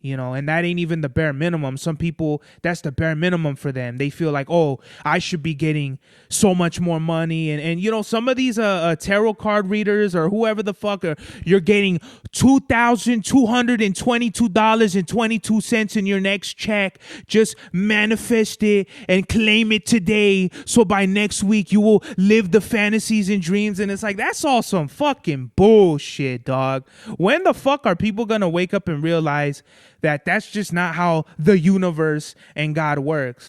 You know, and that ain't even the bare minimum. Some people, that's the bare minimum for them. They feel like, oh, I should be getting so much more money. And you know, some of these tarot card readers or whoever the fuck you're getting $2,222.22 in your next check. Just manifest it and claim it today. So by next week, you will live the fantasies and dreams. And it's like, that's all some fucking bullshit, dog. When the fuck are people gonna wake up and realize that that's just not how the universe and God works?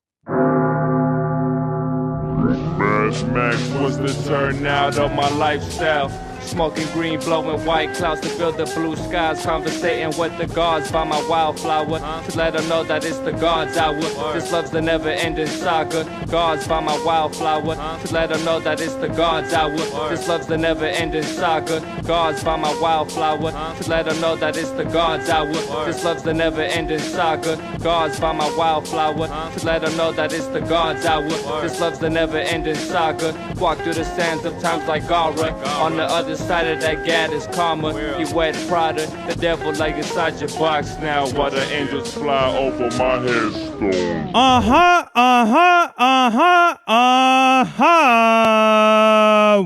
Mad Max was the turnout of my lifestyle. Smoking green, blowing white clouds to build the blue skies. Conversating with the gods by my wildflower to let them know that it's the God's hour. This love's the never-ending saga. Gods by my wildflower to let them know that it's the God's hour. This love's the never-ending saga. Gods by my wildflower to let them know that it's the God's hour. This love's the never-ending saga. Gods by my wildflower to let them know that it's the God's hour. This love's the never-ending saga. Walk through the sands of times like Gara. On the other side of that gad is karma. You wet Prada, the devil like inside your box now. While the angels fly over my headstone.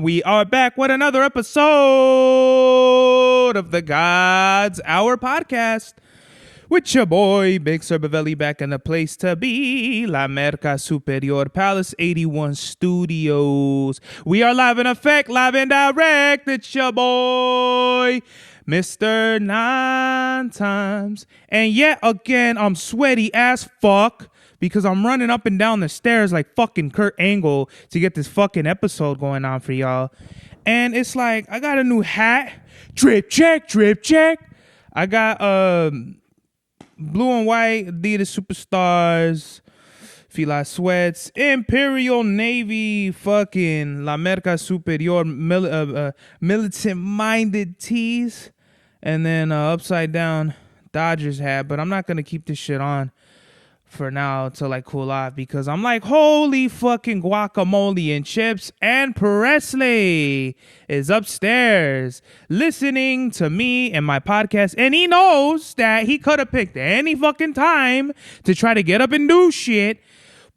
We are back with another episode of the God's Hour podcast. With your boy, Big Cerbavelli, back in the place to be, La Merca Superior Palace 81 Studios. We are live in effect, live and direct. It's your boy, Mr. 9 Times. And yet again, I'm sweaty as fuck because I'm running up and down the stairs like fucking Kurt Angle to get this fucking episode going on for y'all. And it's like, I got a new hat. Drip check, drip check. I got, blue and white Adidas Superstars, Fila sweats, Imperial Navy, fucking La Merca Superior, militant-minded tees, and then upside down Dodgers hat. But I'm not gonna keep this shit on for now till I cool off because I'm like, holy fucking guacamole and chips. And Presley is upstairs listening to me and my podcast, and he knows that he could have picked any fucking time to try to get up and do shit,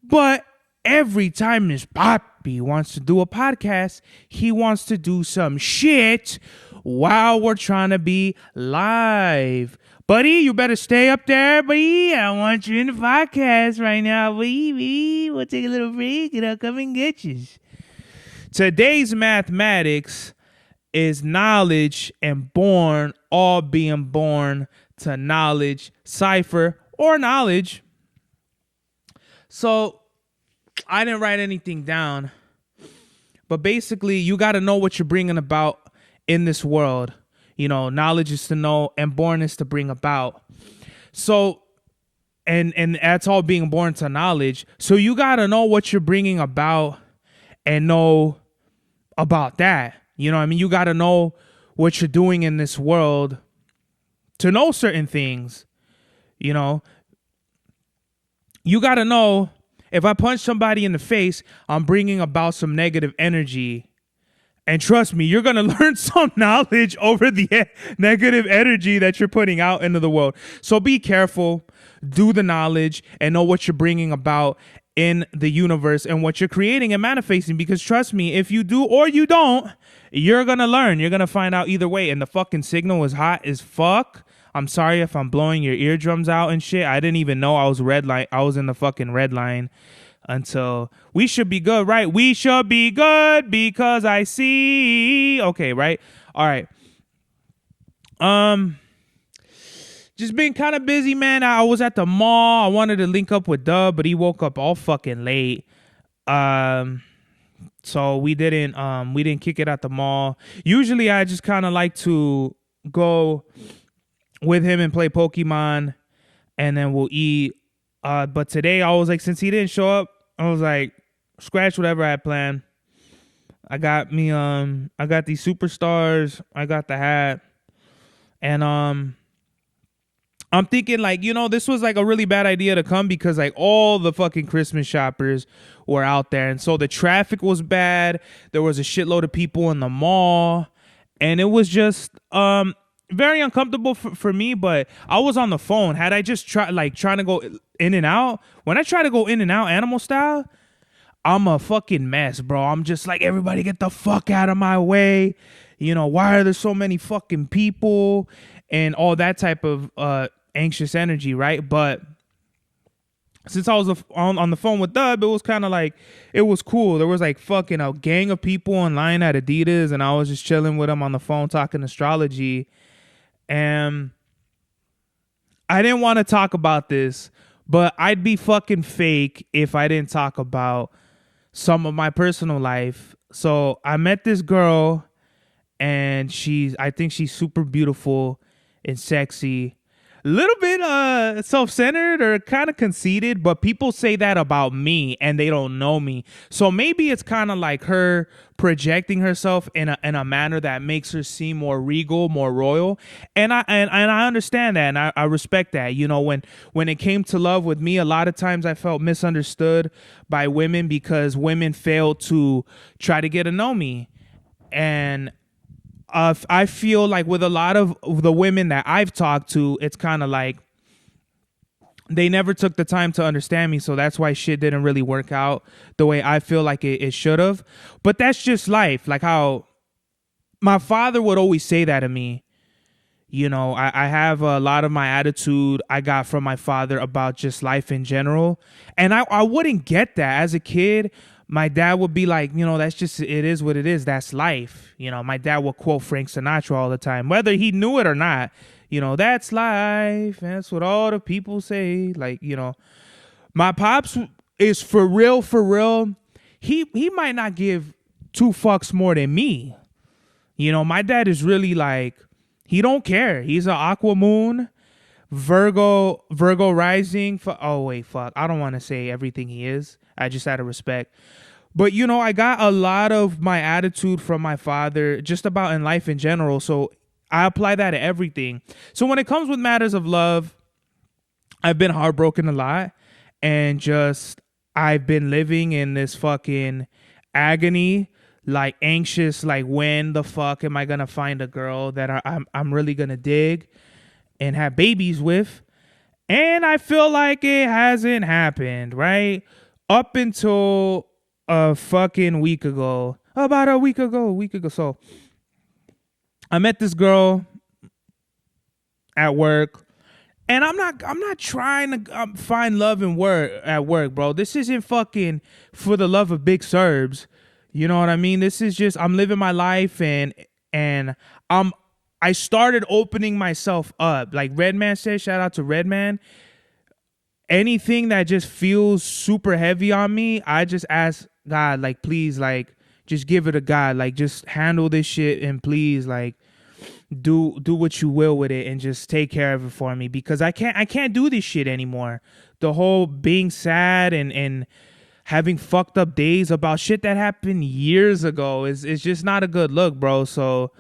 but every time Miss Poppy wants to do a podcast, he wants to do some shit while we're trying to be live. Buddy, you better stay up there, buddy. I want you in the podcast right now, buddy. We'll take a little break and I'll come and get you. Today's mathematics is knowledge and born, all being born to knowledge, cipher, or knowledge. So I didn't write anything down, but basically you got to know what you're bringing about in this world. You know, knowledge is to know and born is to bring about. So, and that's all being born to knowledge. So you got to know what you're bringing about and know about that. You know what I mean? You got to know what you're doing in this world to know certain things. You know, you got to know if I punch somebody in the face, I'm bringing about some negative energy. And trust me, you're going to learn some knowledge over the negative energy that you're putting out into the world. So be careful, do the knowledge, and know what you're bringing about in the universe and what you're creating and manifesting. Because trust me, if you do or you don't, you're going to learn. You're going to find out either way. And the fucking signal is hot as fuck. I'm sorry if I'm blowing your eardrums out and shit. I didn't even know I was in the fucking red line. Until we should be good, right? We should be good because I see. Okay, right? All right. Just been kind of busy, man. I was at the mall. I wanted to link up with Dub, but he woke up all fucking late. So we didn't kick it at the mall. Usually I just kind of like to go with him and play Pokemon, and then we'll eat. But today I was like, since he didn't show up, I was like, scratch whatever I had planned. I got these Superstars. I got the hat. And I'm thinking like, you know, this was like a really bad idea to come because like all the fucking Christmas shoppers were out there. And so the traffic was bad. There was a shitload of people in the mall. And it was just very uncomfortable for me, but I was on the phone. Had I just trying to go in and out, when I try to go in and out animal style, I'm a fucking mess, bro. I'm just like, everybody get the fuck out of my way. You know, why are there so many fucking people and all that type of anxious energy, right? But since I was on the phone with Dub, it was kind of like, it was cool. There was like fucking a gang of people online at Adidas, and I was just chilling with them on the phone talking astrology. And I didn't want to talk about this, but I'd be fucking fake if I didn't talk about some of my personal life. So I met this girl, and I think she's super beautiful and sexy. A little bit self-centered or kind of conceited, but people say that about me and they don't know me. So maybe it's kind of like her projecting herself in a manner that makes her seem more regal, more royal. And I understand that, and I respect that. You know, when it came to love with me, a lot of times I felt misunderstood by women because women failed to try to get to know me. And I feel like with a lot of the women that I've talked to, it's kind of like they never took the time to understand me. So that's why shit didn't really work out the way I feel like it should have. But that's just life. Like how my father would always say that to me. You know, I have a lot of my attitude I got from my father about just life in general. And I wouldn't get that as a kid. My dad would be like, you know, that's just, it is what it is. That's life. You know, my dad would quote Frank Sinatra all the time, whether he knew it or not. You know, that's life. That's what all the people say. Like, you know, my pops is for real, for real. He might not give two fucks more than me. You know, my dad is really like, he don't care. He's an aqua moon, Virgo rising. Oh, wait, fuck. I don't want to say everything he is. I just out of respect. But, you know, I got a lot of my attitude from my father just about in life in general. So I apply that to everything. So when it comes with matters of love, I've been heartbroken a lot. And just, I've been living in this fucking agony, like anxious, like when the fuck am I going to find a girl that I'm really going to dig and have babies with. And I feel like it hasn't happened, right? Up until a fucking week ago, about a week ago. So I met this girl at work, and I'm not trying to find love and work at work, bro. This isn't fucking for the love of big serbs. You know what I mean? This is just, I'm living my life, and I started opening myself up. Like Redman said, shout out to Redman. Anything that just feels super heavy on me, I just ask God, like, please, like, just give it to God. Like, just handle this shit and please, like, do what you will with it and just take care of it for me, because I can't do this shit anymore. The whole being sad and having fucked up days about shit that happened years ago is just not a good look, bro. So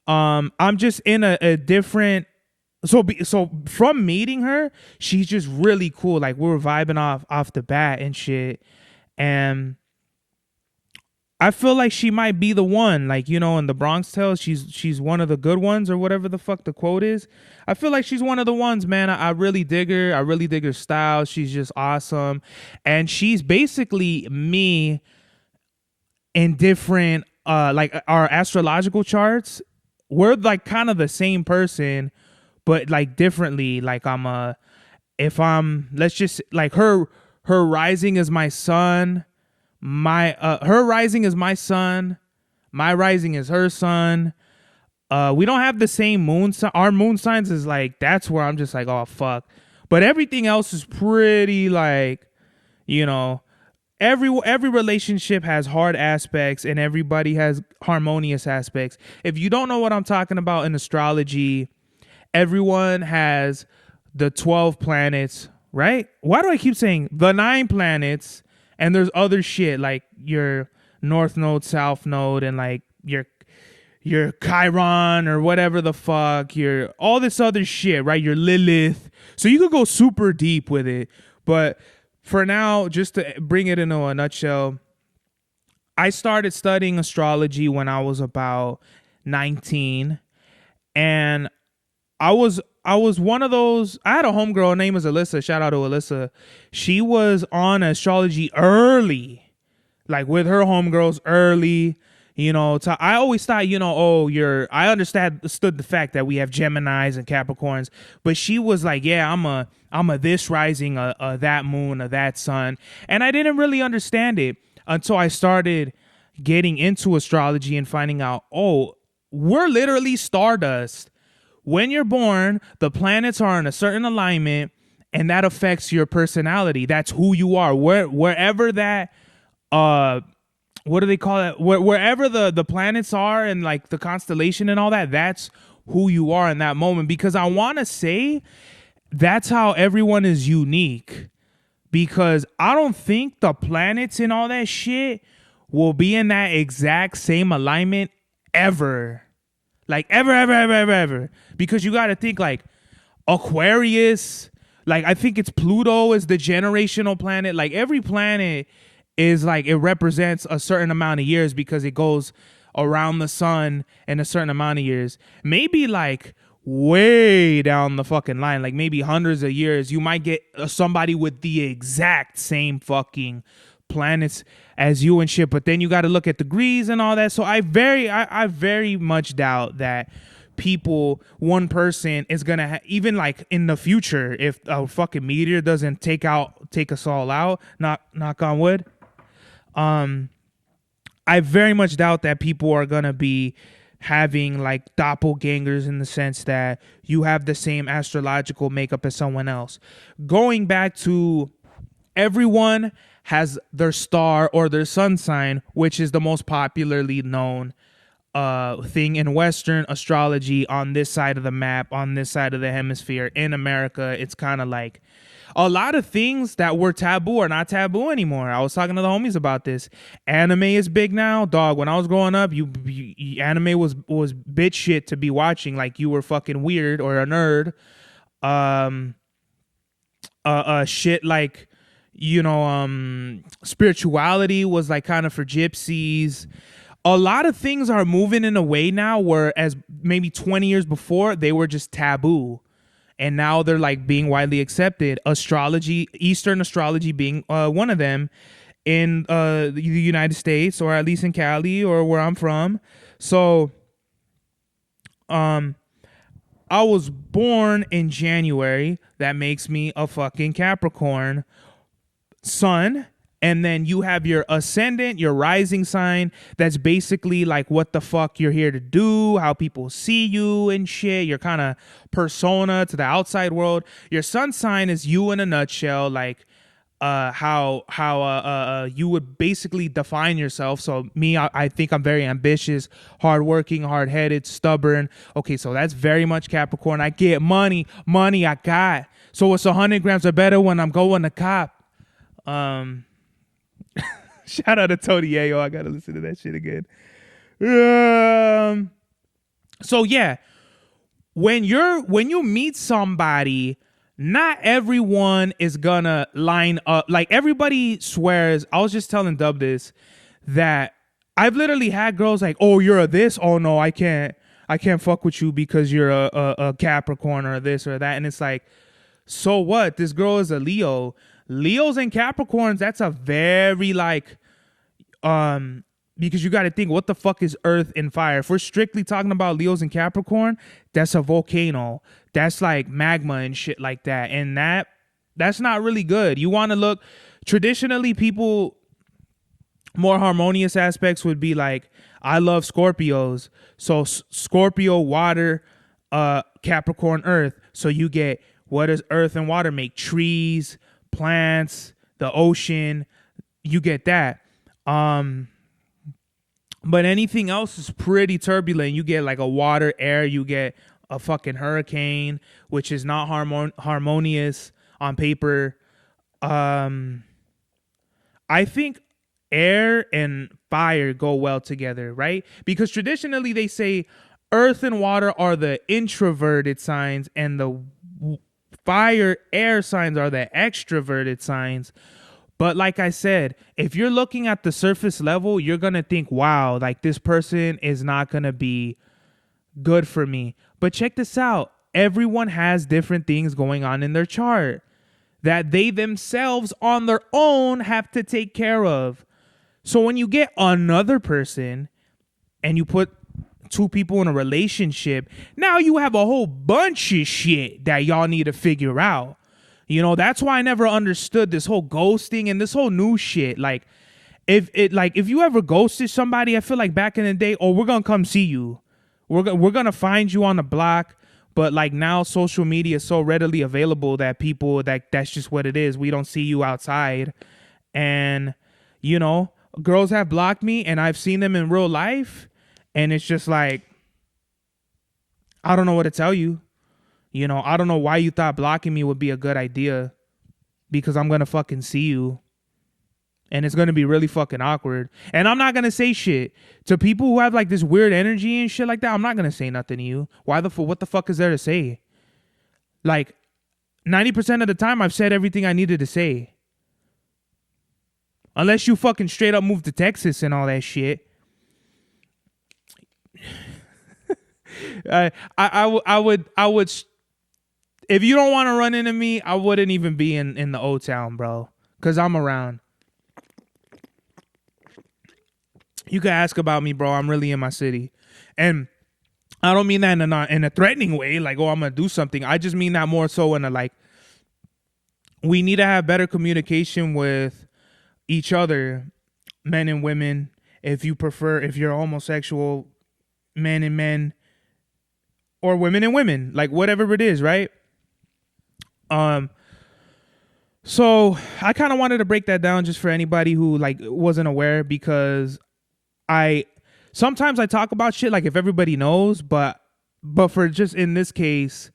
I'm just in a different. So from meeting her, she's just really cool. Like we were vibing off the bat and shit. And I feel like she might be the one. Like, you know, in the Bronx Tales, she's one of the good ones or whatever the fuck the quote is. I feel like she's one of the ones, man. I really dig her. I really dig her style. She's just awesome. And she's basically me in different, like our astrological charts. We're like kind of the same person, but like differently. Like let's just like her rising is my sun, her rising is my sun, my rising is her sun. We don't have the same moon sign. Our moon signs is like, that's where I'm just like, oh fuck. But everything else is pretty like, you know, every relationship has hard aspects and everybody has harmonious aspects. If you don't know what I'm talking about in astrology, everyone has the 12 planets, right? Why do I keep saying the 9 planets? And there's other shit like your North Node, South Node, and like your Chiron or whatever the fuck, your all this other shit, right? Your Lilith. So you could go super deep with it. But for now, just to bring it into a nutshell, I started studying astrology when I was about 19. And I was one of those. I had a homegirl. Her name is Alyssa. Shout out to Alyssa. She was on astrology early, like with her homegirls early. I always thought, I understood the fact that we have Geminis and Capricorns, but she was like, yeah, I'm a this rising, a that moon, a that sun. And I didn't really understand it until I started getting into astrology and finding out, oh, we're literally stardust. When you're born, the planets are in a certain alignment, and that affects your personality. That's who you are. Wherever that, what do they call it? Wherever the planets are and like the constellation and all that, that's who you are in that moment. Because I want to say that's how everyone is unique. Because I don't think the planets and all that shit will be in that exact same alignment ever. Like ever. Because you got to think like Aquarius, like I think it's Pluto is the generational planet. Like every planet is like, it represents a certain amount of years because it goes around the sun in a certain amount of years. Maybe like way down the fucking line, like maybe hundreds of years, you might get somebody with the exact same fucking planets as you and shit, but then you got to look at degrees and all that. So I very much doubt that one person is gonna even like in the future, if a fucking meteor doesn't take us all out, knock on wood, I very much doubt that people are gonna be having like doppelgangers in the sense that you have the same astrological makeup as someone else. Going back to everyone has their star or their sun sign, which is the most popularly known thing in Western astrology on this side of the map, on this side of the hemisphere. In America, it's kind of like a lot of things that were taboo are not taboo anymore. I was talking to the homies about this. Anime is big now, dog. When I was growing up, anime was bitch shit to be watching. Like you were fucking weird or a nerd. Shit like, spirituality was like kind of for gypsies. A lot of things are moving in a way now where as maybe 20 years before they were just taboo, and now they're like being widely accepted. Astrology, Eastern astrology being one of them in the United States, or at least in Cali or where I'm from. So I was born in January. That makes me a fucking Capricorn sun. And then you have your ascendant, your rising sign. That's basically like what the fuck you're here to do, how people see you and shit, your kind of persona to the outside world. Your sun sign is you in a nutshell, like how you would basically define yourself. So me, I think I'm very ambitious, hardworking, hard-headed, stubborn. Okay, so that's very much Capricorn. I get money I got. So it's 100 grams or better when I'm going to cop. Shout out to Tony Ayo. I gotta listen to that shit again. So yeah, when you meet somebody, not everyone is gonna line up. Like everybody swears. I was just telling Dub this, that I've literally had girls like, oh, you're a this. Oh no, I can't fuck with you because you're a Capricorn or this or that. And it's like, so what? This girl is a Leo. Leos and Capricorns, that's a very like, because you got to think, what the fuck is earth and fire? If we're strictly talking about Leos and Capricorn, that's a volcano. That's like magma and shit like that. And that's not really good. You want to look, traditionally people, more harmonious aspects would be like, I love Scorpios. So Scorpio, water, Capricorn, earth. So you get, what does earth and water make? Trees, plants, the ocean, you get that. But anything else is pretty turbulent. You get like a water, air, you get a fucking hurricane, which is not harmonious on paper. I think air and fire go well together, right? Because traditionally they say earth and water are the introverted signs and the fire, air signs are the extroverted signs. But like I said, if you're looking at the surface level, you're going to think, wow, like this person is not going to be good for me. But check this out. everyone has different things going on in their chart that they themselves on their own have to take care of. So when you get another person and you put two people in a relationship, now you have a whole bunch of shit that y'all need to figure out. You know, that's why I never understood this whole ghosting and this whole new shit. Like, if you ever ghosted somebody, I feel like back in the day, oh, we're gonna come see you. We're gonna find you on the block. But like now social media is so readily available that people that's just what it is. We don't see you outside. And, you know, girls have blocked me and I've seen them in real life. And it's just like, I don't know what to tell you. You know, I don't know why you thought blocking me would be a good idea, because I'm going to fucking see you. And it's going to be really fucking awkward. And I'm not going to say shit to people who have like this weird energy and shit like that. I'm not going to say nothing to you. What the fuck is there to say? Like 90% of the time I've said everything I needed to say. Unless you fucking straight up moved to Texas and all that shit. I would, if you don't want to run into me, I wouldn't even be in the old town, bro. Cause I'm around. You can ask about me, bro. I'm really in my city. And I don't mean that in a threatening way, like, oh, I'm gonna do something. I just mean that more so in a like, we need to have better communication with each other, men and women. If you're homosexual, men and men, or women and women, like whatever it is, right? So I kind of wanted to break that down just for anybody who like wasn't aware, because sometimes I talk about shit like if everybody knows, but for just in this case,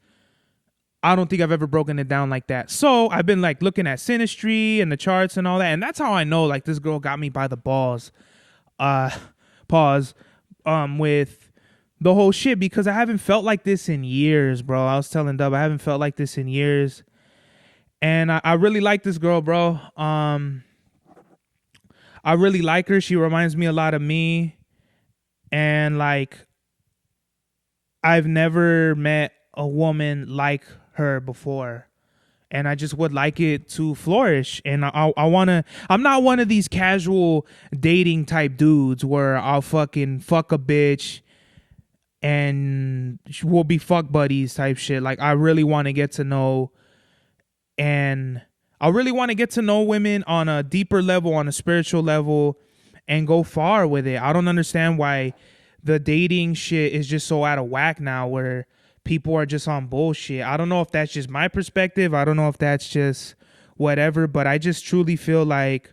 I don't think I've ever broken it down like that. So I've been like looking at synastry and the charts and all that, and that's how I know like this girl got me by the balls. With the whole shit, because I haven't felt like this in years, bro. I was telling Dub I haven't felt like this in years, and I really like this girl, bro. I really like her. She reminds me a lot of me, and like I've never met a woman like her before, and I just would like it to flourish. And I'm not one of these casual dating type dudes where I'll fucking fuck a bitch and we'll be fuck buddies type shit. Like I really want to get to know, and I really want to get to know women on a deeper level, on a spiritual level, and go far with it. I don't understand why the dating shit is just so out of whack now, where people are just on bullshit. I don't know if that's just my perspective. I don't know if that's just whatever, but I just truly feel like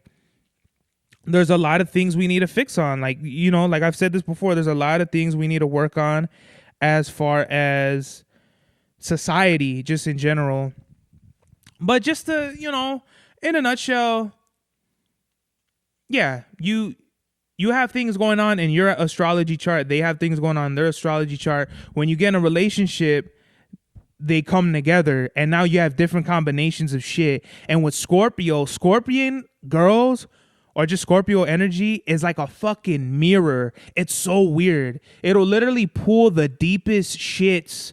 there's a lot of things we need to fix on. Like, you know, like I've said this before, there's a lot of things we need to work on as far as society, just in general. But just to, you know, in a nutshell, yeah, you have things going on in your astrology chart. They have things going on in their astrology chart. When you get in a relationship, they come together, and now you have different combinations of shit. And with Scorpion girls, or just Scorpio energy, is like a fucking mirror. It's so weird. It'll literally pull the deepest shits,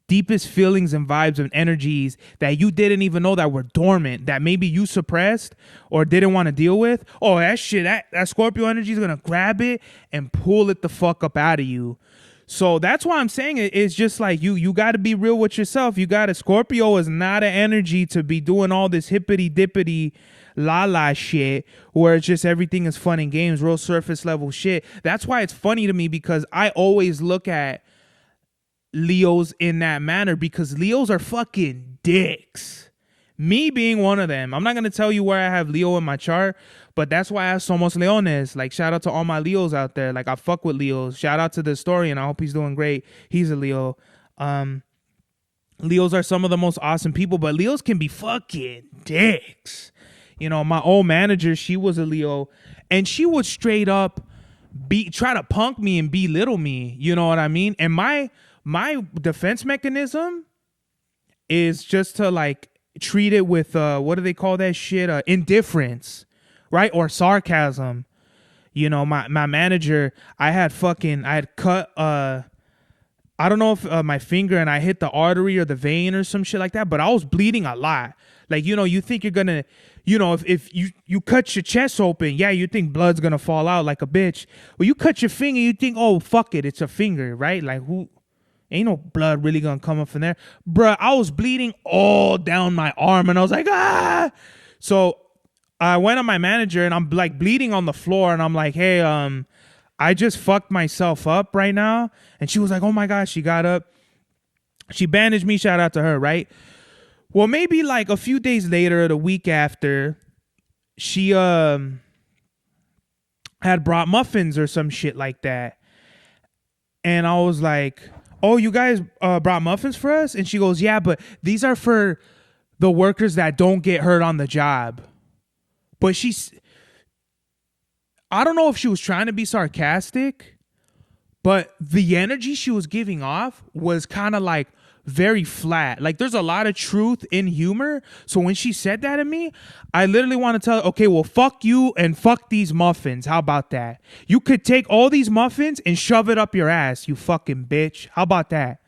deepest feelings and vibes and energies that you didn't even know that were dormant, that maybe you suppressed or didn't want to deal with. Oh, that shit, that Scorpio energy is going to grab it and pull it the fuck up out of you. So that's why I'm saying it's just like you got to be real with yourself. Scorpio is not an energy to be doing all this hippity dippity la shit where it's just everything is fun and games, real surface level shit. That's why it's funny to me, because I always look at Leos in that manner, because Leos are fucking dicks. Me being one of them. I'm not going to tell you where I have Leo in my chart, but that's why I have Somos Leones. Like, shout out to all my Leos out there. Like, I fuck with Leos. Shout out to the historian. I hope he's doing great. He's a Leo. Leos are some of the most awesome people, but Leos can be fucking dicks. You know, my old manager, she was a Leo, and she would straight up try to punk me and belittle me. You know what I mean? And my defense mechanism is just to like treat it with what do they call that shit? Indifference, right? Or sarcasm. You know, my manager, I had cut I don't know if my finger and I hit the artery or the vein or some shit like that, but I was bleeding a lot. Like, you know, you think you're gonna, you know, if you cut your chest open, yeah, you think blood's gonna fall out like a bitch. Well, you cut your finger, you think, oh, fuck it, it's a finger, right? Like, who, ain't no blood really gonna come up from there. Bruh, I was bleeding all down my arm and I was like, ah. So I went on my manager and I'm like bleeding on the floor and I'm like, hey, I just fucked myself up right now. And she was like, oh my gosh, she got up. She bandaged me, shout out to her, right? Well, maybe like a few days later, the week after, she had brought muffins or some shit like that. And I was like, oh, you guys brought muffins for us? And she goes, yeah, but these are for the workers that don't get hurt on the job. But I don't know if she was trying to be sarcastic, but the energy she was giving off was kind of like very flat. Like there's a lot of truth in humor. So when she said that to me, I literally want to tell her, okay, well, fuck you and fuck these muffins. How about that? You could take all these muffins and shove it up your ass, you fucking bitch. How about that?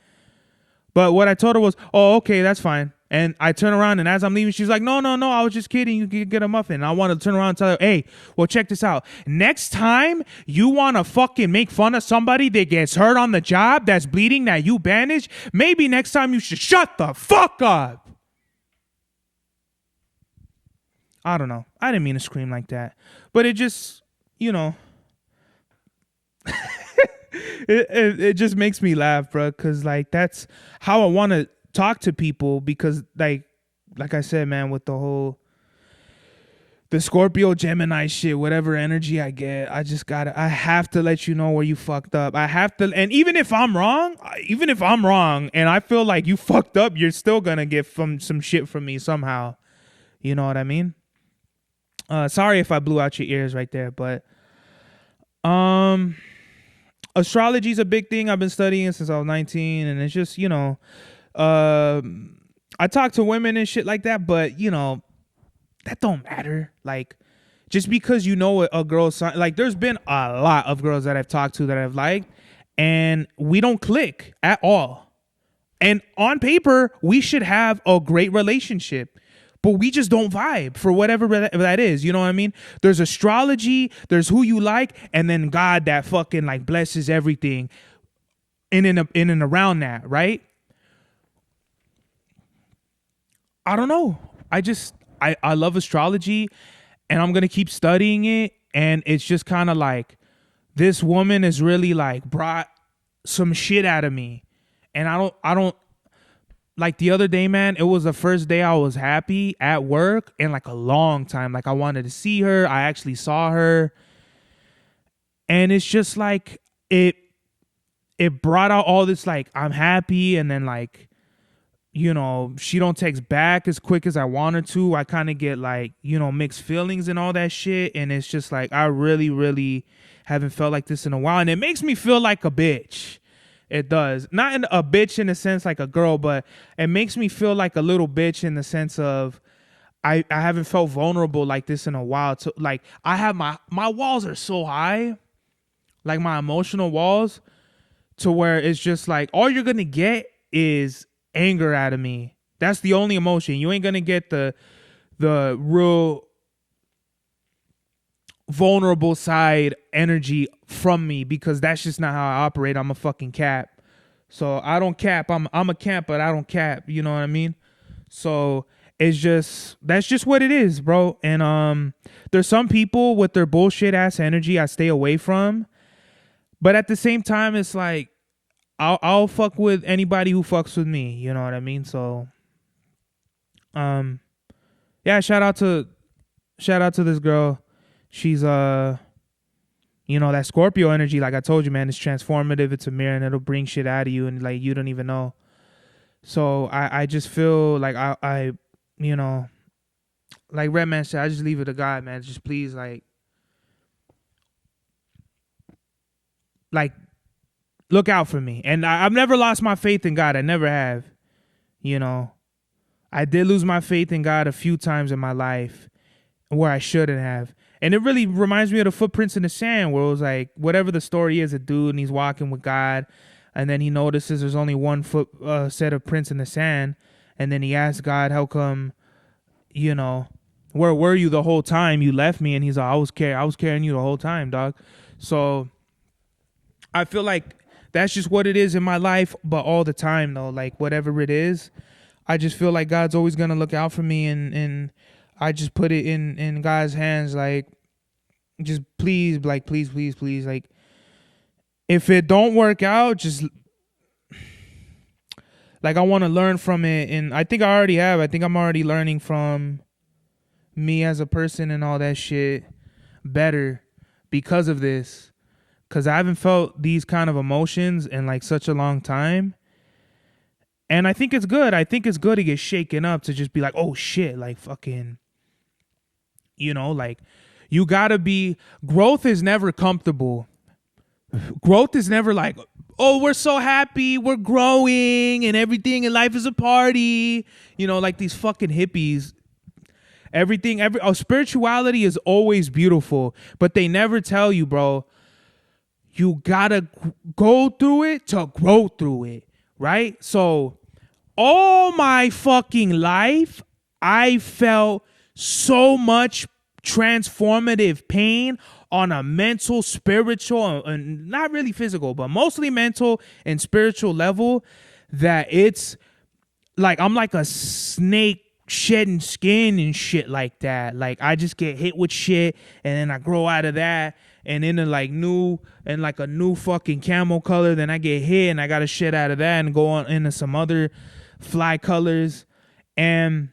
But what I told her was, oh, okay, that's fine. And I turn around and as I'm leaving, she's like, no, I was just kidding. You can get a muffin. And I want to turn around and tell her, hey, well, check this out. Next time you want to fucking make fun of somebody that gets hurt on the job, that's bleeding, that you bandage, maybe next time you should shut the fuck up. I don't know. I didn't mean to scream like that. But it just, you know, it just makes me laugh, bro. Because, like, that's how I want to talk to people because like I said, man, with the Scorpio Gemini shit, whatever energy I get, I have to let you know where you fucked up. I have to, and even if I'm wrong and I feel like you fucked up, you're still gonna get some shit from me somehow. You know what I mean? Sorry if I blew out your ears right there, but astrology is a big thing. I've been studying since I was 19, and it's just, you know, I talk to women and shit like that, but you know, that don't matter. Like, just because you know a girl's sign, like there's been a lot of girls that I've talked to that I've liked, and we don't click at all. And on paper, we should have a great relationship, but we just don't vibe for whatever that is. You know what I mean? There's astrology, there's who you like, and then God that fucking like blesses everything in and around that, right? I don't know. I love astrology and I'm going to keep studying it. And it's just kind of like, this woman has really like brought some shit out of me. And I don't like the other day, man, it was the first day I was happy at work in like a long time. Like I wanted to see her. I actually saw her. And it's just like, it brought out all this, like, I'm happy. And then like, you know, she don't text back as quick as I want her to. I kind of get like, you know, mixed feelings and all that shit. And it's just like, I really, really haven't felt like this in a while. And it makes me feel like a bitch. It does. Not in a bitch in the sense like a girl, but it makes me feel like a little bitch in the sense of I haven't felt vulnerable like this in a while. So like I have my walls are so high, like my emotional walls, to where it's just like all you're going to get is anger out of me. That's the only emotion. You ain't gonna get the real vulnerable side energy from me because that's just not how I operate. I'm a fucking cap. So I don't cap. I'm a cap, but I don't cap. You know what I mean? So it's just, that's just what it is, bro. And there's some people with their bullshit ass energy I stay away from. But at the same time, it's like I'll fuck with anybody who fucks with me. You know what I mean? So, yeah, shout out to this girl. She's, you know, that Scorpio energy, like I told you, man, it's transformative. It's a mirror and it'll bring shit out of you and like, you don't even know. So I just feel like I, you know, like Redman said, I just leave it to God, man. Just please, like look out for me. And I've never lost my faith in God. I never have. You know, I did lose my faith in God a few times in my life where I shouldn't have. And it really reminds me of the footprints in the sand where it was like, whatever the story is, a dude and he's walking with God. And then he notices there's only one foot set of prints in the sand. And then he asks God, how come, you know, where were you the whole time you left me? And he's like, I was carrying you the whole time, dog. So I feel like that's just what it is in my life, but all the time though, like whatever it is, I just feel like God's always gonna look out for me, and I just put it in God's hands, like just please, like please, like if it don't work out, just like I want to learn from it, and I think I already have. I think I'm already learning from me as a person and all that shit better because of this. Because I haven't felt these kind of emotions in like such a long time. And I think it's good. I think it's good to get shaken up, to just be like, oh shit, like fucking, you know, like you gotta be, growth is never comfortable. Growth is never like, oh, we're so happy, we're growing and everything in life is a party. You know, like these fucking hippies. Spirituality is always beautiful, but they never tell you, bro, you gotta go through it to grow through it, right? So all my fucking life, I felt so much transformative pain on a mental, spiritual, and not really physical, but mostly mental and spiritual level, that it's like I'm like a snake shedding skin and shit like that. Like I just get hit with shit and then I grow out of that, and into like a new fucking camel color, then I get hit and I gotta shit out of that and go on into some other fly colors. And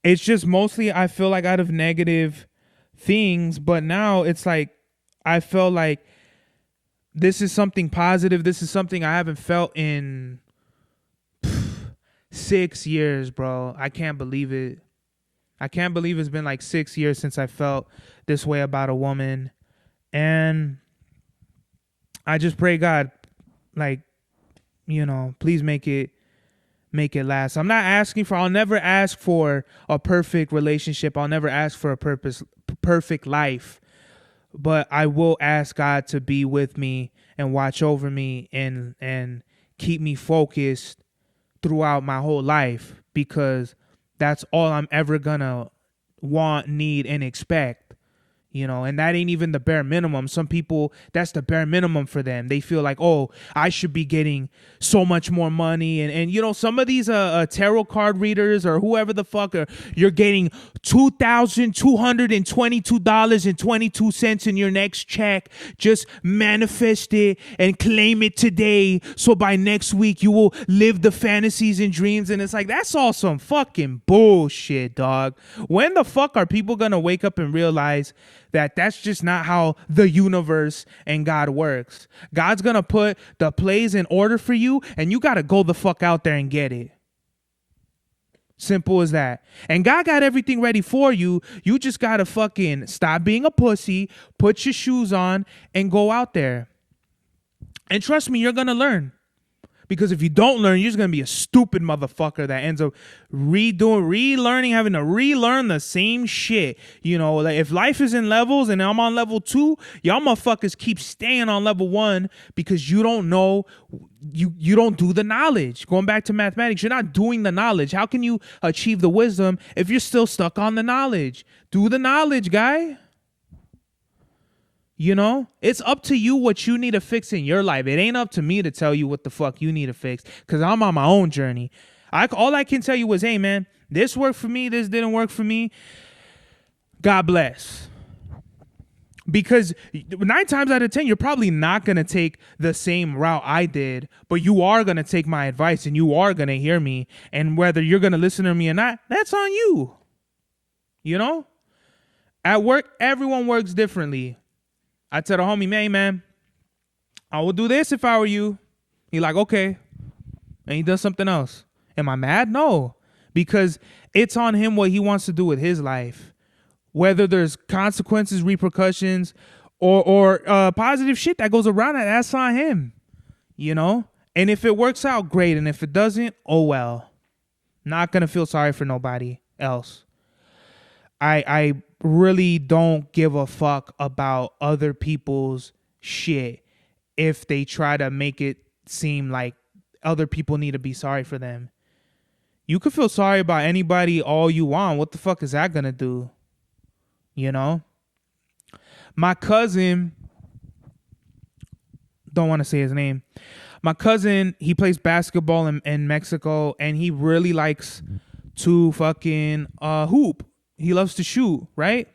it's just mostly, I feel like, out of negative things. But now it's like I felt like this is something positive. This is something I haven't felt in 6 years, bro. I can't believe it. I can't believe it's been like 6 years since I felt this way about a woman. And I just pray God, like, you know, please make it last. I'll never ask for a perfect relationship. I'll never ask for a perfect life. But I will ask God to be with me and watch over me and keep me focused throughout my whole life, because that's all I'm ever gonna want, need, and expect. You know, and that ain't even the bare minimum. Some people, that's the bare minimum for them. They feel like, oh, I should be getting so much more money. And you know, some of these tarot card readers or whoever the fuck you're getting $2,222.22 in your next check. Just manifest it and claim it today, so by next week you will live the fantasies and dreams. And it's like, that's all some fucking bullshit, dog. When the fuck are people gonna wake up and realize that that's just not how the universe and God works? God's gonna put the plays in order for you, and you gotta go the fuck out there and get it. Simple as that. And God got everything ready for you. You just gotta fucking stop being a pussy, put your shoes on, and go out there. And trust me, you're gonna learn. Because if you don't learn, you're just going to be a stupid motherfucker that ends up relearning, having to relearn the same shit. You know, like if life is in levels and I'm on level 2, y'all motherfuckers keep staying on level 1 because you don't know, you don't do the knowledge. Going back to mathematics, you're not doing the knowledge. How can you achieve the wisdom if you're still stuck on the knowledge? Do the knowledge, guy. You know, it's up to you what you need to fix in your life. It ain't up to me to tell you what the fuck you need to fix, because I'm on my own journey. All I can tell you is, hey, man, this worked for me. This didn't work for me. God bless. Because 9 times out of 10, you're probably not going to take the same route I did, but you are going to take my advice and you are going to hear me. And whether you're going to listen to me or not, that's on you. You know, at work, everyone works differently. I tell the homie, man, I would do this if I were you. He like, okay. And he does something else. Am I mad? No. Because it's on him what he wants to do with his life. Whether there's consequences, repercussions, or positive shit that goes around it, that's on him. You know? And if it works out, great. And if it doesn't, oh well. Not going to feel sorry for nobody else. I really don't give a fuck about other people's shit. if they try to make it seem like other people need to be sorry for them. You could feel sorry about anybody all you want. What the fuck is that gonna do? You know? My cousin, don't want to say his name. My cousin, he plays basketball in Mexico, and he really likes to fucking hoop. He loves to shoot, right?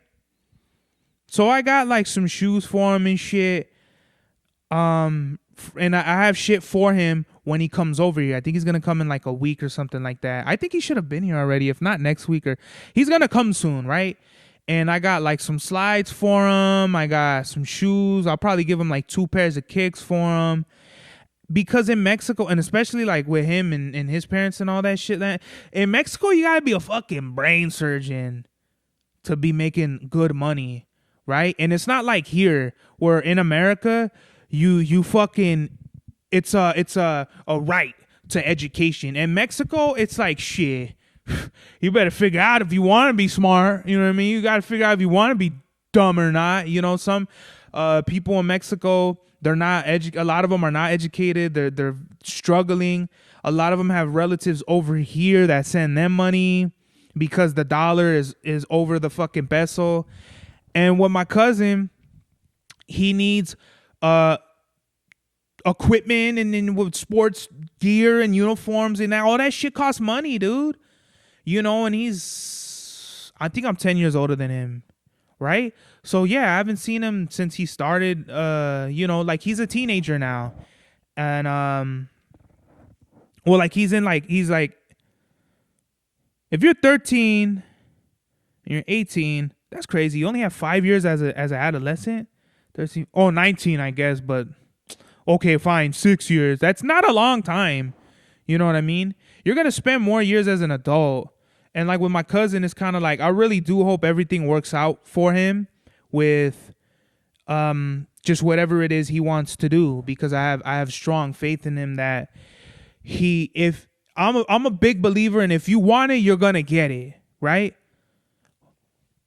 So I got like some shoes for him and shit. And I have shit for him when he comes over here. I think he's gonna come in like a week or something like that. I think he should have been here already, if not next week, or he's gonna come soon, right? And I got like some slides for him. I got some shoes. I'll probably give him like 2 pairs of kicks for him. Because in Mexico, and especially like with him and his parents and all that shit, that in Mexico you gotta be a fucking brain surgeon to be making good money, right? And it's not like here where in America you fucking it's a right to education. In Mexico, it's like shit. You better figure out if you want to be smart. You know what I mean? You got to figure out if you want to be dumb or not. You know, some people in Mexico, they're not a lot of them are not educated. They're struggling. A lot of them have relatives over here that send them money because the dollar is over the fucking peso. And with my cousin, he needs equipment and then with sports gear and uniforms and all that shit costs money, dude. You know, and I think I'm 10 years older than him, right? So yeah, I haven't seen him since he started, you know, like he's a teenager now. And, well, like he's like, if you're 13 and you're 18, that's crazy. You only have 5 years as an adolescent. 13, 19, I guess, but okay, fine, 6 years. That's not a long time. You know what I mean? You're going to spend more years as an adult. And like with my cousin, it's kind of like, I really do hope everything works out for him with just whatever it is he wants to do, because I have strong faith in him that I'm a big believer in if you want it, you're going to get it, right?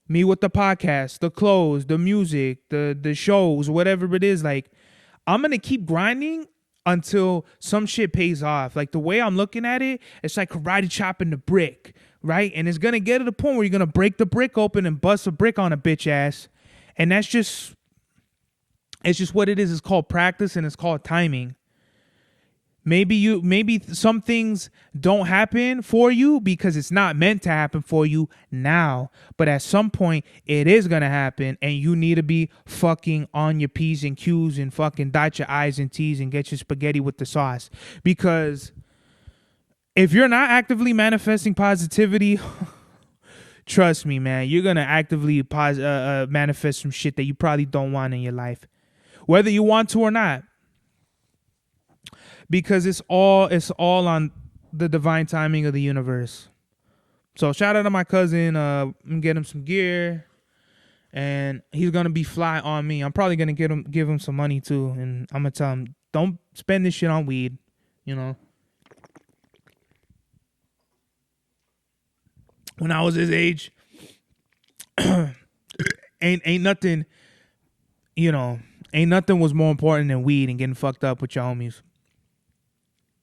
Me with the podcast, the clothes, the music, the shows, whatever it is, like I'm going to keep grinding until some shit pays off. Like the way I'm looking at it, it's like karate chopping the brick, right? And it's going to get to the point where you're going to break the brick open and bust a brick on a bitch ass. And it's just what it is. It's called practice and it's called timing. Maybe some things don't happen for you because it's not meant to happen for you now. But at some point, it is going to happen. And you need to be fucking on your P's and Q's and fucking dot your I's and T's and get your spaghetti with the sauce. Because if you're not actively manifesting positivity, trust me, man, you're going to actively manifest some shit that you probably don't want in your life. Whether you want to or not. Because it's all on the divine timing of the universe. So shout out to my cousin. I'm getting him some gear, and he's gonna be fly on me. I'm probably gonna give him some money too, and I'm gonna tell him don't spend this shit on weed. You know. When I was his age, ain't nothing. You know, ain't nothing was more important than weed and getting fucked up with your homies.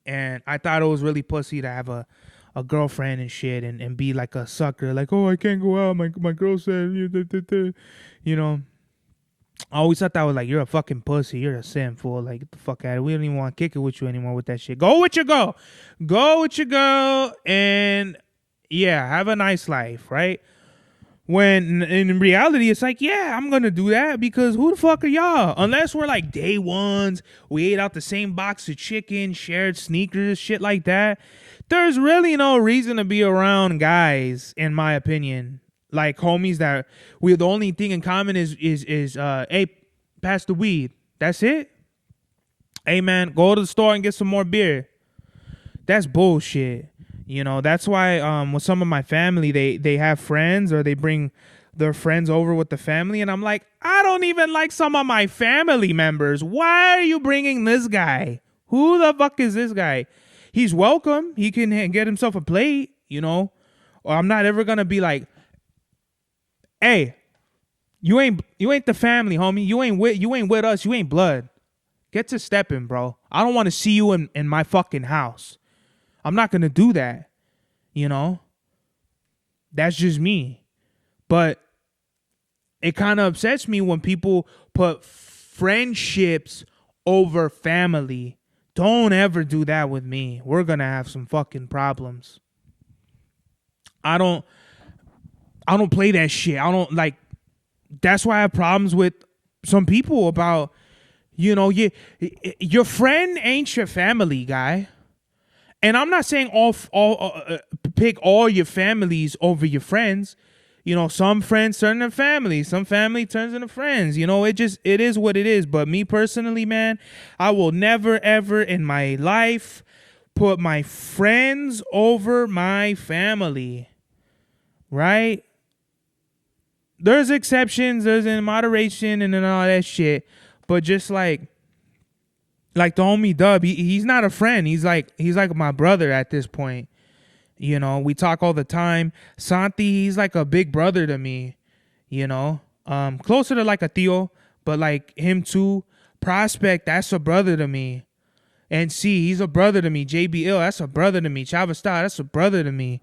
And I thought it was really pussy to have a girlfriend and shit and be like a sucker. Like, oh, I can't go out. My girl said, you know. I always thought that was like, you're a fucking pussy. You're a simp, fool. Like, get the fuck out of it. We don't even want to kick it with you anymore with that shit. Go with your girl. Go with your girl. And, yeah, have a nice life, right? When in reality, it's like, yeah, I'm going to do that because who the fuck are y'all? Unless we're like day ones, we ate out the same box of chicken, shared sneakers, shit like that. There's really no reason to be around guys, in my opinion. Like homies that the only thing in common is hey, pass the weed. That's it. Hey, man, go to the store and get some more beer. That's bullshit. You know, that's why with some of my family, they have friends or they bring their friends over with the family. And I'm like, I don't even like some of my family members. Why are you bringing this guy? Who the fuck is this guy? He's welcome. He can get himself a plate, you know. Or I'm not ever going to be like, hey, you ain't the family, homie. You ain't with us. You ain't blood. Get to stepping, bro. I don't want to see you in my fucking house. I'm not going to do that. You know? That's just me. But it kind of upsets me when people put friendships over family. Don't ever do that with me. We're going to have some fucking problems. I don't play that shit. I don't like. That's why I have problems with some people about, you know, your friend ain't your family, guy. And I'm not saying pick all your families over your friends. You know, some friends turn into family, some family turns into friends. You know, it is what it is. But me personally, man, I will never ever in my life put my friends over my family. Right? There's exceptions, there's in moderation and all that shit. But just like the homie Dub, he's not a friend. He's like my brother at this point. You know, we talk all the time. Santi, he's like a big brother to me. You know, closer to like a tío, but like him too. Prospect, that's a brother to me. And C, he's a brother to me. JBL, that's a brother to me. Chava Star, that's a brother to me.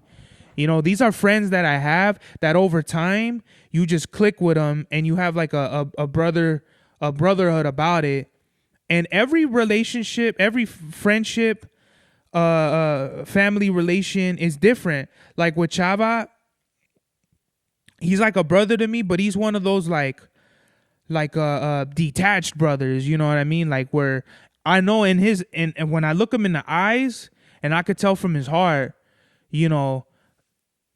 You know, these are friends that I have that over time you just click with them and you have like a brotherhood about it. And every relationship, every friendship, family relation is different. Like with Chava, he's like a brother to me, but he's one of those like detached brothers. You know what I mean? Like where I know and when I look him in the eyes, and I could tell from his heart, you know,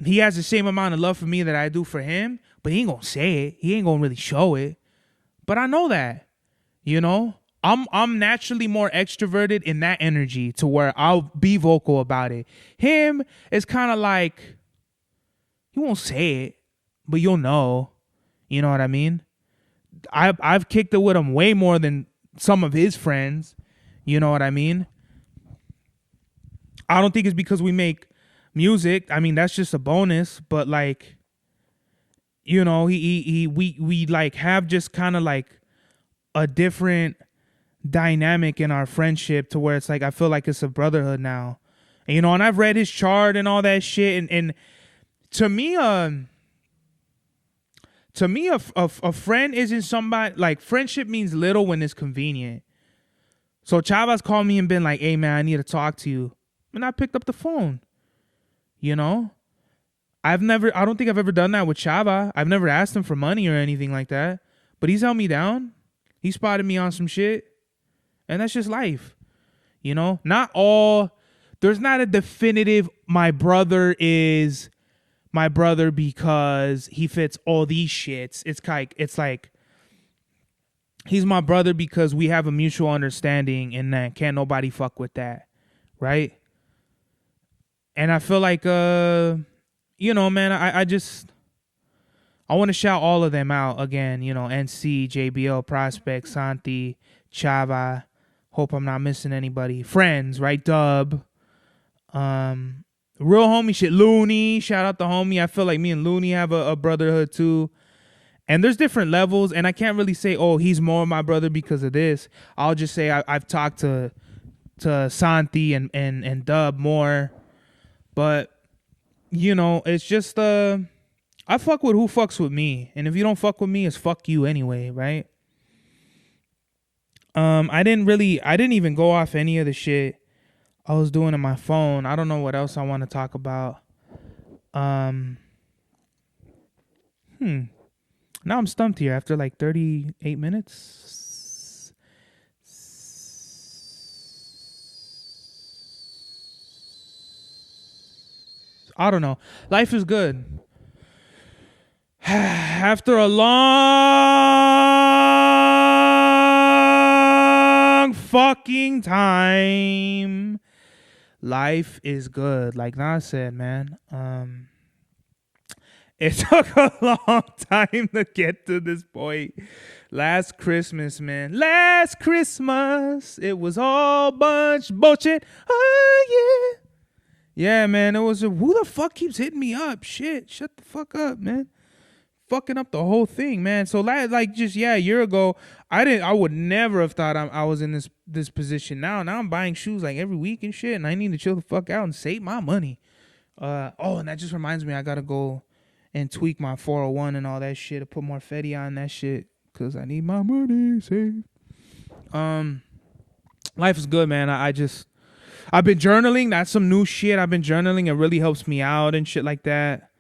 he has the same amount of love for me that I do for him, but he ain't gonna say it. He ain't gonna really show it. But I know that, you know. I'm naturally more extroverted in that energy to where I'll be vocal about it. Him is kind of like, he won't say it, but you'll know. You know what I mean? I've kicked it with him way more than some of his friends. You know what I mean? I don't think it's because we make music. I mean, that's just a bonus. But like, you know, we like have just kind of like a different dynamic in our friendship to where it's like I feel like it's a brotherhood now. And, you know, and I've read his chart and all that shit, and to me a friend isn't somebody, like friendship means little when it's convenient. So Chava's called me and been like, hey man, I need to talk to you. And I picked up the phone. You know? I don't think I've ever done that with Chava. I've never asked him for money or anything like that. But he's held me down. He spotted me on some shit. And that's just life. You know? There's not a definitive my brother is my brother because he fits all these shits. It's like he's my brother because we have a mutual understanding and that can't nobody fuck with that. Right? And I feel like you know, man, I want to shout all of them out again, you know, NC, JBL, Prospect, Santi, Chava. Hope I'm not missing anybody. Friends, right? Dub. Real homie shit. Looney. Shout out to homie. I feel like me and Looney have a brotherhood too. And there's different levels. And I can't really say, oh, he's more my brother because of this. I'll just say I've talked to Santi and Dub more. But, you know, it's just I fuck with who fucks with me. And if you don't fuck with me, it's fuck you anyway, right? I didn't even go off any of the shit I was doing on my phone. I don't know what else I want to talk about. Now I'm stumped here after like 38 minutes. I don't know. Life is good. After a long fucking time, life is good. Like Nas said, man. It took a long time to get to this point. Last Christmas, man. Last Christmas, it was all bunch bullshit. Oh, yeah. Yeah, man. It was who the fuck keeps hitting me up? Shit. Shut the fuck up, man. fucking up the whole thing, man. So like just a year ago, I would never have thought I was in this position. Now I'm buying shoes like every week and shit, and I need to chill the fuck out and save my money. And that just reminds me, I gotta go and tweak my 401 and all that shit to put more Fetty on that shit because I need my money saved. Life is good, man. I've been journaling. That's some new shit. I've been journaling. It really helps me out and shit like that.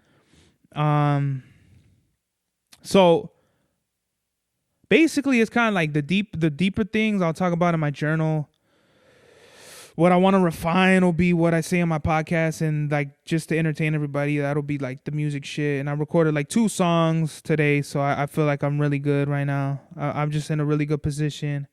So basically it's kind of like the deeper things I'll talk about in my journal. What I want to refine will be what I say on my podcast, and like just to entertain everybody, that'll be like the music shit. And I recorded like 2 songs today, so I feel like I'm really good right now. I'm just in a really good position.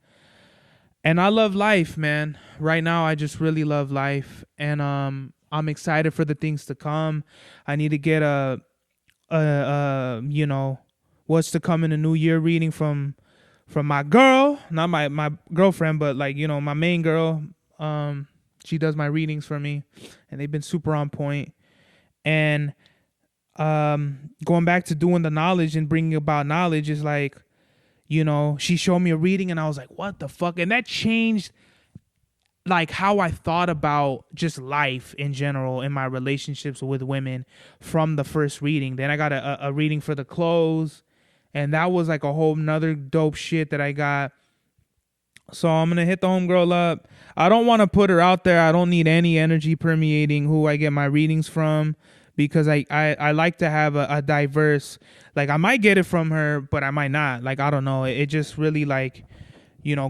And I love life, man. Right now, I just really love life. And I'm excited for the things to come. I need to get a what's to come in the new year reading from my girl. Not my girlfriend, but like, my main girl. She does my readings for me. And they've been super on point. And going back to doing the knowledge and bringing about knowledge is like, she showed me a reading and I was like, what the fuck? And that changed like how I thought about just life in general in my relationships with women from the first reading. Then I got a reading for the clothes, and that was like a whole nother dope shit that I got. So I'm going to hit the homegirl up. I don't want to put her out there. I don't need any energy permeating who I get my readings from, because I like to have a diverse, like I might get it from her, but I might not. Like, I don't know. It just really like,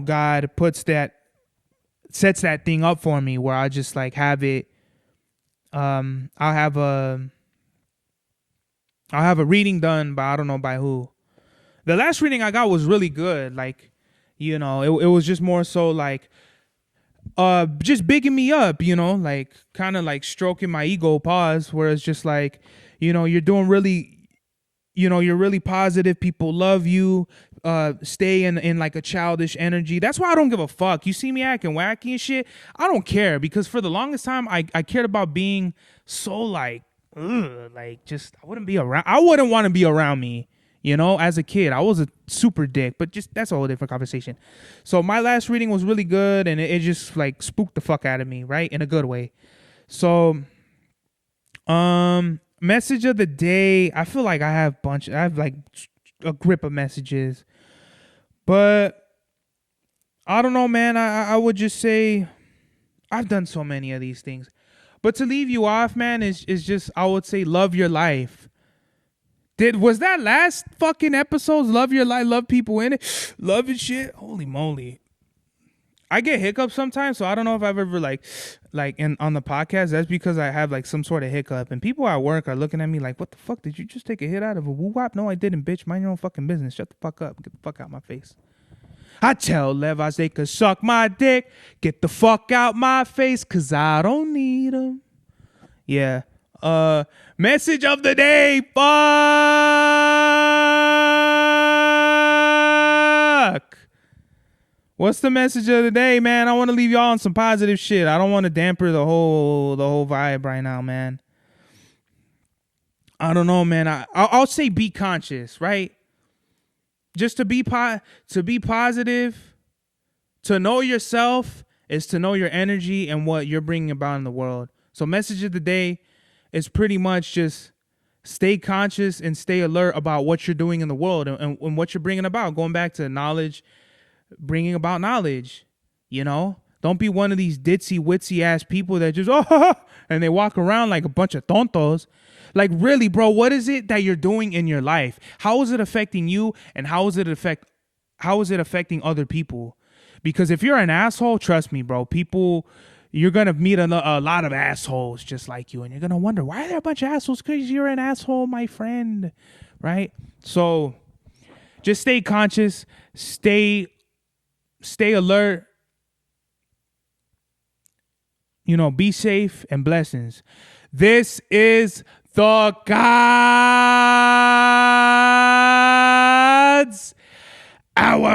God sets that thing up for me where I just like have it. I'll have a reading done, but I don't know by who. The last reading I got was really good. Like, it was just more so like, just bigging me up, like kind of like stroking my ego, pause, where it's just like, you're doing really, you're really positive. People love you. Stay in like a childish energy. That's why I don't give a fuck. You see me acting wacky and shit, I don't care, because for the longest time I cared about being so like, just I wouldn't want to be around me. As a kid, I was a super dick, but just that's a whole different conversation. So my last reading was really good, and it just like spooked the fuck out of me, right? In a good way. So, message of the day. I feel like I have like a grip of messages, but I don't know, man. I would just say I've done so many of these things, but to leave you off, man, is just, I would say, love your life. Was that last fucking episode's love your life, love people in it, love and shit? Holy moly. I get hiccups sometimes, so I don't know if I've ever like on the podcast. That's because I have like some sort of hiccup, and people at work are looking at me like, what the fuck, did you just take a hit out of a woo-wop? No, I didn't, bitch. Mind your own fucking business. Shut the fuck up. Get the fuck out my face. I tell Levi's they could suck my dick. Get the fuck out my face, cause I don't need them. Yeah. Message of the day. Fuck. What's the message of the day, man? I want to leave y'all on some positive shit. I don't want to damper the whole vibe right now, man. I don't know, man. I'll say be conscious, right? Just to be positive, to know yourself is to know your energy and what you're bringing about in the world. So message of the day is pretty much just stay conscious and stay alert about what you're doing in the world and what you're bringing about. Going back to knowledge, bringing about knowledge, Don't be one of these ditzy, witsy ass people that just, and they walk around like a bunch of tontos. Like, really, bro, what is it that you're doing in your life? How is it affecting you, and how is it affecting other people? Because if you're an asshole, trust me, bro, you're going to meet a lot of assholes just like you, and you're going to wonder, why are there a bunch of assholes? Because you're an asshole, my friend, right? So just stay conscious, stay alert, be safe, and blessings. This is the God's Hour.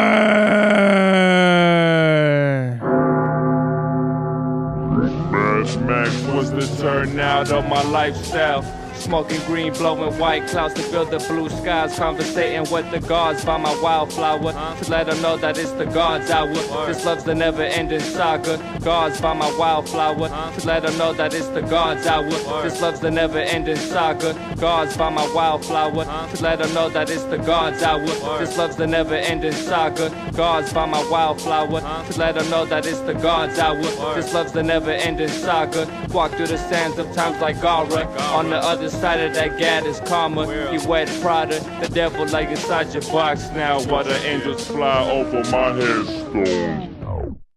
Max was the turnout of my lifestyle. Smoking green, blowing white clouds to build the blue skies. Conversating with the gods by my wildflower to let them know that it's the God's hour. This love's the never-ending saga. Gods by my wildflower to let them know that it's the God's hour. This love's the never-ending saga. Gods by my wildflower to let them know that it's the God's hour. This love's the never-ending saga. Gods by my wildflower to let them know that it's the God's hour. This love's the never-ending saga. Walk through the sands of times like Gara. On the other side of that gad is karma. You wet Prada, the devil lay inside your box now. While the angels fly over my headstone.